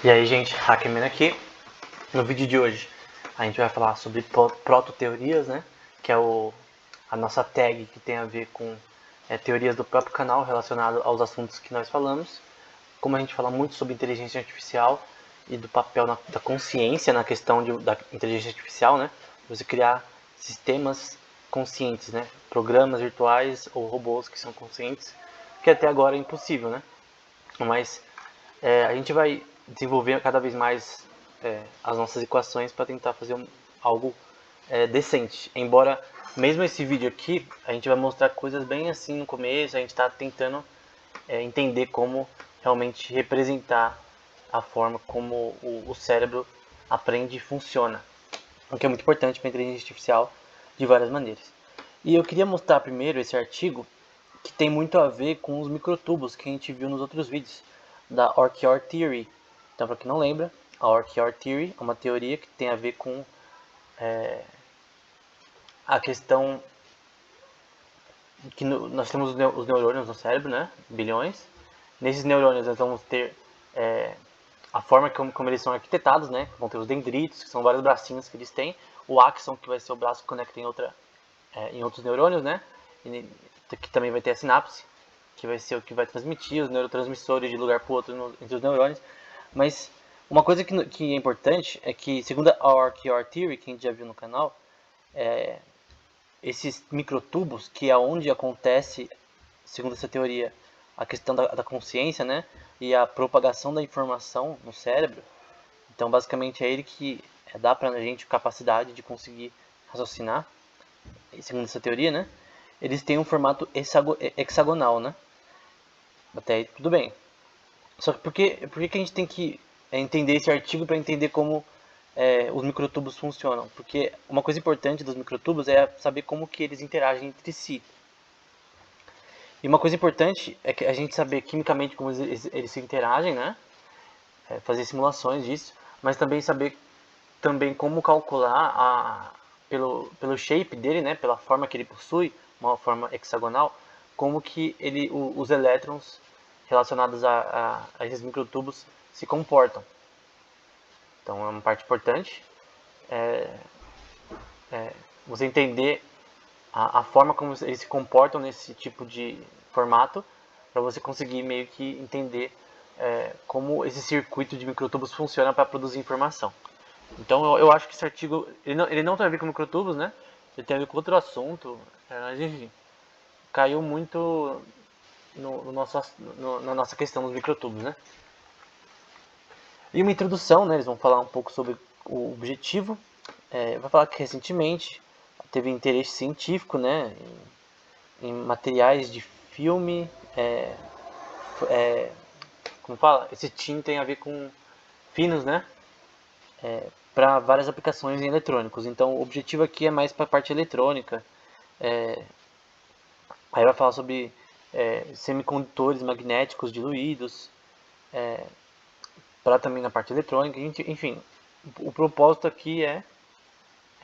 E aí, gente, Hackman aqui. No vídeo de hoje a gente vai falar sobre proto-teorias, né? Que é a nossa tag que tem a ver com teorias do próprio canal relacionado aos assuntos que nós falamos. Como a gente fala muito sobre inteligência artificial e do papel da consciência na questão da inteligência artificial, né? Você criar sistemas conscientes, né? Programas virtuais ou robôs que são conscientes, que até agora é impossível, né? Mas a gente vai desenvolver cada vez mais as nossas equações para tentar fazer algo decente. Embora, mesmo esse vídeo aqui, a gente vai mostrar coisas bem assim no começo, a gente está tentando entender como realmente representar a forma como o cérebro aprende e funciona. O que é muito importante para a inteligência artificial de várias maneiras. E eu queria mostrar primeiro esse artigo que tem muito a ver com os microtubos que a gente viu nos outros vídeos da Orchior Theory. Então, para quem não lembra, a Orchior Theory é uma teoria que tem a ver com a questão que nós temos os neurônios no cérebro, né? Bilhões. Nesses neurônios nós vamos ter a forma como eles são arquitetados, né? Vão ter os dendritos, que são vários bracinhos que eles têm. O axon, que vai ser o braço que conecta em outros neurônios, né? Que também vai ter a sinapse, que vai ser o que vai transmitir os neurotransmissores de lugar para o outro entre os neurônios. Mas uma coisa que é importante é que, segundo a Orchior Theory, que a gente já viu no canal, esses microtubos, que é onde acontece, segundo essa teoria, a questão da consciência, né, e a propagação da informação no cérebro. Então, basicamente, é ele que dá pra gente capacidade de conseguir raciocinar, segundo essa teoria, né? Eles têm um formato hexagonal, né? Até aí tudo bem. Só que por que a gente tem que entender esse artigo para entender como os microtubos funcionam? Porque uma coisa importante dos microtubos é saber como que eles interagem entre si. E uma coisa importante é que a gente saber quimicamente como eles se interagem, né? Fazer simulações disso, mas também saber também como calcular pelo shape dele, né? Pela forma que ele possui, uma forma hexagonal, como que os elétrons relacionados a esses microtubos se comportam. Então é uma parte importante você entender a forma como eles se comportam nesse tipo de formato, para você conseguir meio que entender como esse circuito de microtubos funciona para produzir informação. Então eu acho que esse artigo ele não tem a ver com microtubos, né? Ele tem a ver com outro assunto, mas enfim, caiu muito na nossa questão dos microtubos, né? E uma introdução, né? Eles vão falar um pouco sobre o objetivo. Vai falar que recentemente teve interesse científico, né? Em materiais de filme, como fala? Esse team tem a ver com finos, né? Para várias aplicações em eletrônicos. Então o objetivo aqui é mais para a parte eletrônica. Aí vai falar sobre semicondutores magnéticos diluídos, para também na parte eletrônica. Enfim, o propósito aqui é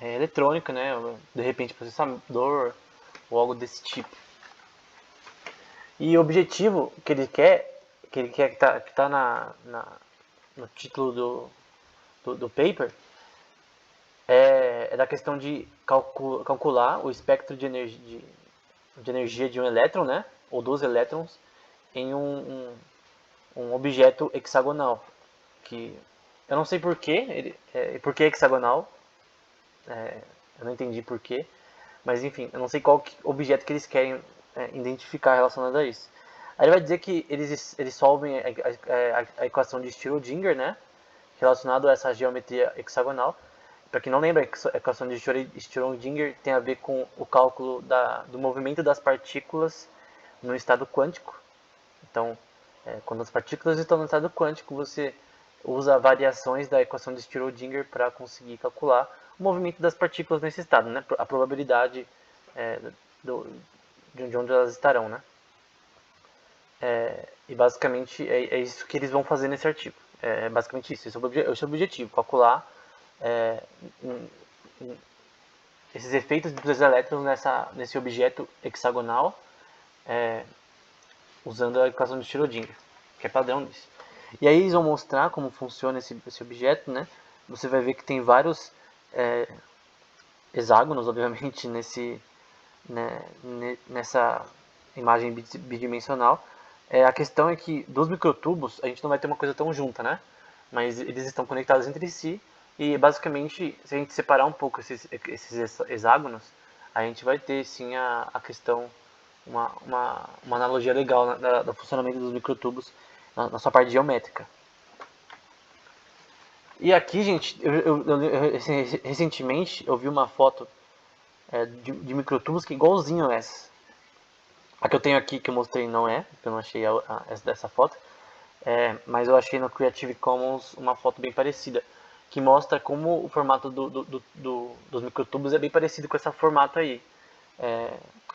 eletrônica, né? De repente processador ou algo desse tipo. E o objetivo que ele quer que tá no título do paper, é da questão de calcular o espectro de energia de um elétron, né? Ou dos elétrons em um objeto hexagonal. Que eu não sei porquê, por que hexagonal, eu não entendi porquê, mas enfim, eu não sei qual objeto que eles querem identificar relacionado a isso. Aí ele vai dizer que eles solvem a equação de Schrödinger, né? Relacionado a essa geometria hexagonal. Para quem não lembra, a equação de Schrödinger tem a ver com o cálculo do movimento das partículas no estado quântico. Então, quando as partículas estão no estado quântico, você usa variações da equação de Schrödinger para conseguir calcular o movimento das partículas nesse estado, né? A probabilidade do, de onde elas estarão, né? E basicamente é isso que eles vão fazer nesse artigo. É basicamente isso. Esse é o objetivo, calcular é, esses efeitos dos elétrons nesse objeto hexagonal usando a equação de Schrödinger, que é padrão disso. E aí eles vão mostrar como funciona esse objeto, né? Você vai ver que tem vários hexágonos, obviamente, nessa imagem bidimensional. A questão é que dos microtubos a gente não vai ter uma coisa tão junta, né? Mas eles estão conectados entre si e basicamente, se a gente separar um pouco esses hexágonos, a gente vai ter sim a questão, uma analogia legal do funcionamento dos microtubos na sua parte geométrica. E aqui, gente, recentemente eu vi uma foto de microtubos que é igualzinho a essa. A que eu tenho aqui, que eu mostrei, não é, eu não achei essa foto. Mas eu achei no Creative Commons uma foto bem parecida, que mostra como o formato dos microtubos é bem parecido com esse formato aí.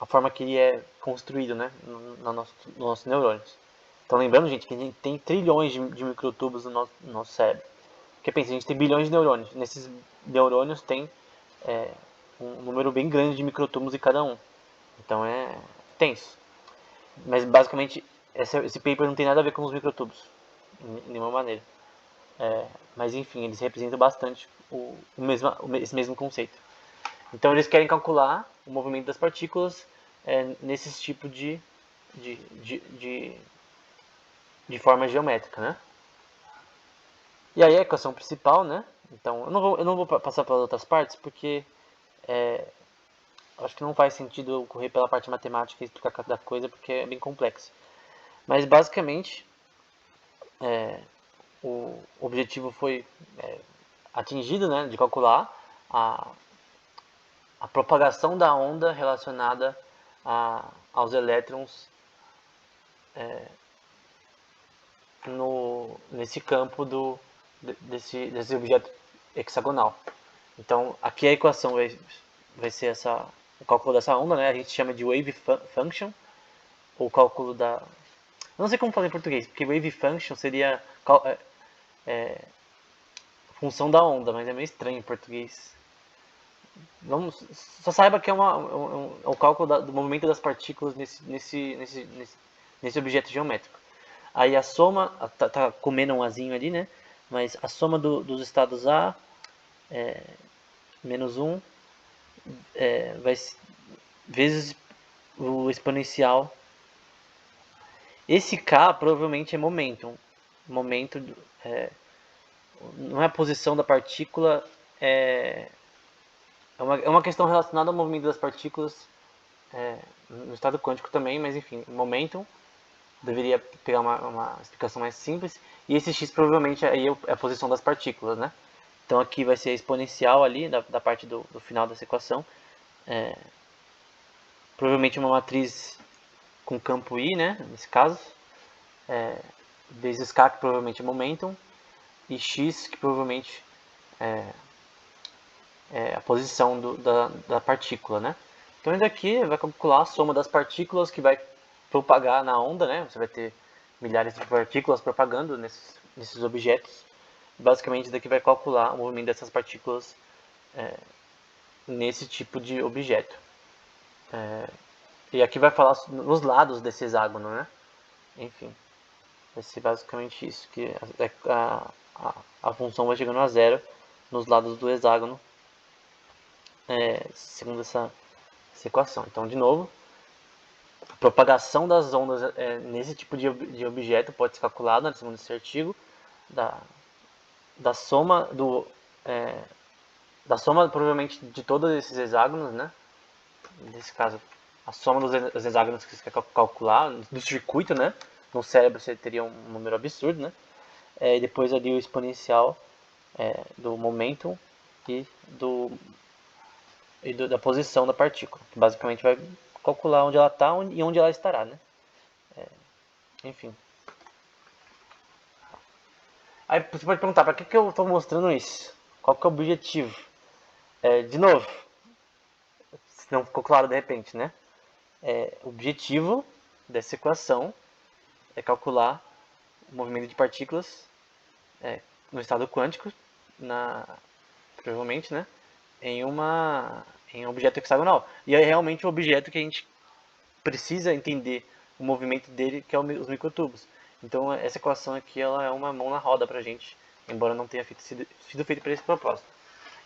A forma que ele é construído, né, nos nossos neurônios. Então lembrando, gente, que a gente tem trilhões de microtubos no nosso cérebro. Porque pensa, a gente tem bilhões de neurônios. Nesses neurônios tem um número bem grande de microtubos em cada um. Então é tenso. Mas basicamente esse paper não tem nada a ver com os microtubos, de nenhuma maneira. Mas enfim, eles representam bastante esse mesmo conceito. Então eles querem calcular o movimento das partículas nesses tipos de forma geométrica, né? E aí a equação principal, né? Então eu não vou passar pelas outras partes porque acho que não faz sentido eu correr pela parte matemática e explicar cada coisa porque é bem complexo. Mas basicamente o objetivo foi atingido, né, de calcular a propagação da onda relacionada aos elétrons nesse campo desse objeto hexagonal. Então, aqui a equação vai ser o cálculo dessa onda, né? A gente chama de wave function, ou cálculo da... Eu não sei como falar em português, porque wave function seria função da onda, mas é meio estranho em português. Só saiba que é o cálculo do movimento das partículas nesse objeto geométrico. Aí a soma, tá comendo um azinho ali, né? Mas a soma dos estados A, menos 1, vezes o exponencial. Esse K provavelmente é momentum. Momento não é a posição da partícula, é uma questão relacionada ao movimento das partículas no estado quântico também, mas enfim, momentum deveria pegar uma explicação mais simples, e esse x provavelmente aí é a posição das partículas, né? Então aqui vai ser exponencial ali, da parte do final dessa equação, provavelmente uma matriz com campo I, né, nesse caso, vezes k, que provavelmente é momentum, e x, que provavelmente é a posição da partícula, né? Então isso daqui vai calcular a soma das partículas que vai propagar na onda, né? Você vai ter milhares de partículas propagando nesses objetos. Basicamente isso daqui vai calcular o movimento dessas partículas nesse tipo de objeto. E aqui vai falar nos lados desse hexágono, né? Enfim, vai ser basicamente isso, que a função vai chegando a zero nos lados do hexágono, segundo essa equação. Então, de novo, a propagação das ondas nesse tipo de objeto pode ser calculada, segundo esse artigo, da soma da soma provavelmente de todos esses hexágonos, né? Nesse caso, a soma dos hexágonos que você quer calcular, do circuito, né? No cérebro você teria um número absurdo, né? E depois ali o exponencial do momentum e da posição da partícula, que basicamente vai calcular onde ela está e onde ela estará, né? Enfim. Aí você pode perguntar, para que eu estou mostrando isso? Qual que é o objetivo? De novo, se não ficou claro de repente, né? O objetivo dessa equação é calcular o movimento de partículas no estado quântico, provavelmente, né? Em um objeto hexagonal. E é realmente o objeto que a gente precisa entender o movimento dele, que é os microtubos. Então essa equação aqui ela é uma mão na roda pra gente, embora não tenha sido feita para esse propósito.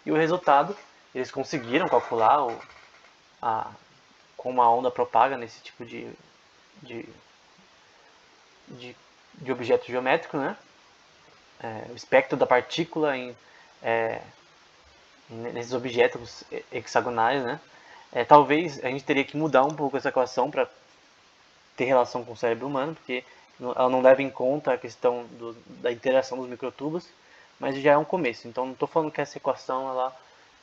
E o resultado, eles conseguiram calcular como a onda propaga nesse tipo de, de, de objeto geométrico, né? O espectro da partícula nesses objetos hexagonais, né? Talvez a gente teria que mudar um pouco essa equação para ter relação com o cérebro humano, porque ela não leva em conta a questão da interação dos microtúbulos, mas já é um começo. Então não estou falando que essa equação ela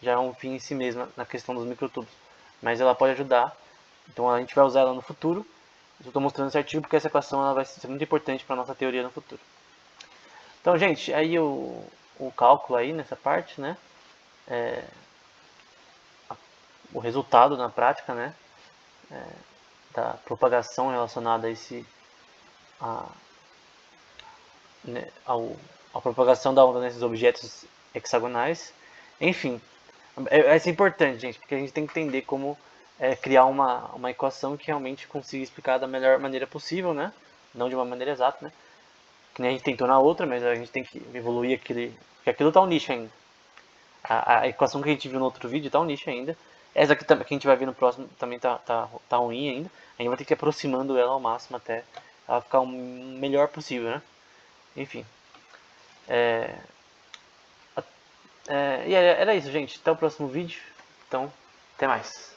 já é um fim em si mesma na questão dos microtúbulos, mas ela pode ajudar. Então a gente vai usar ela no futuro. Eu estou mostrando certinho porque essa equação ela vai ser muito importante para a nossa teoria no futuro. Então, gente, aí o cálculo aí nessa parte, né? O resultado na prática, né? Da propagação relacionada a a, né, a propagação da onda nesses objetos hexagonais. Enfim, isso é importante, gente, porque a gente tem que entender como criar uma equação que realmente consiga explicar da melhor maneira possível, né? Não de uma maneira exata, né? Que nem a gente tentou na outra, mas a gente tem que evoluir porque aquilo está um nicho ainda. A equação que a gente viu no outro vídeo está um nicho ainda. Essa aqui que a gente vai ver no próximo também tá ruim ainda. A gente vai ter que ir aproximando ela ao máximo até ela ficar o melhor possível, né? Enfim. E era isso, gente. Até o próximo vídeo. Então, até mais.